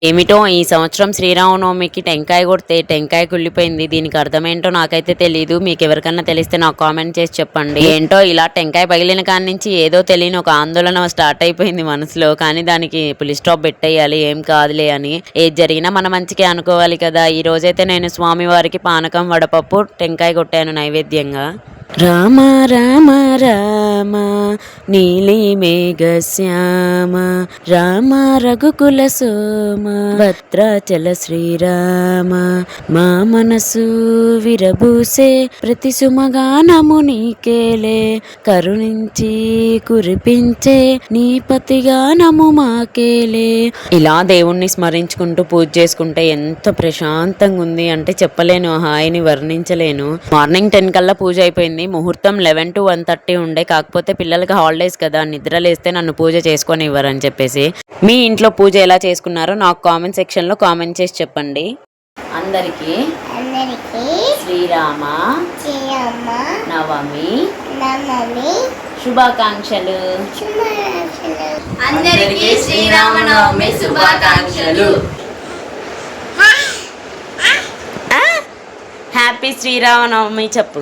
ఏమిటో ఈ సంవత్సరం శ్రీరామనవమికి టెంకాయ కొడితే టెంకాయ కుళ్ళిపోయింది. దీనికి అర్థమేంటో నాకైతే తెలీదు. మీకు ఎవరికన్నా తెలిస్తే నాకు కామెంట్ చేసి చెప్పండి. ఏంటో ఇలా టెంకాయ పగిలిన కాడి నుంచి ఏదో తెలియని ఒక ఆందోళన స్టార్ట్ అయిపోయింది మనసులో. కానీ దానికి పులి స్టాప్ పెట్టేయాలి, ఏం కాదులే అని. ఏది జరిగినా మన మంచికే అనుకోవాలి కదా. ఈ రోజైతే నేను స్వామివారికి పానకం, వడపప్పు, టెంకాయ కొట్టాను నైవేద్యంగా. రామ రామ రామ నీలి మేఘ శ్యామ రామ రఘుకుల సోమ భద్రాచల శ్రీరామ మా మనసు విరబూసే ప్రతి సుమగానము నీకేలే కరుణించి కురిపించే నీ పతిగానము మాకేలే. ఇలా దేవుణ్ణి స్మరించుకుంటూ పూజ చేసుకుంటే ఎంత ప్రశాంతంగా ఉంది అంటే చెప్పలేను, హాయిని వర్ణించలేను. మార్నింగ్ 10 కల్లా పూజ అయిపోయింది. ముహూర్తం 11 to 1:30 ఉండే. కాకపోతే పిల్లలకి హాలిడేస్ కదా, నిద్ర లేస్తే నన్ను పూజ చేసుకొని ఇవ్వరని చెప్పేసి. మీ ఇంట్లో పూజ ఎలా చేసుకున్నారో నాకు కామెంట్ సెక్షన్ లో కామెంట్ చేసి చెప్పండి. అందరికీ శ్రీరామ నవమి శుభాకాంక్షలు. అందరికీ శ్రీరామనవమి శుభాకాంక్షలు. హ్యాపీ శ్రీరామనవమి చెప్పు.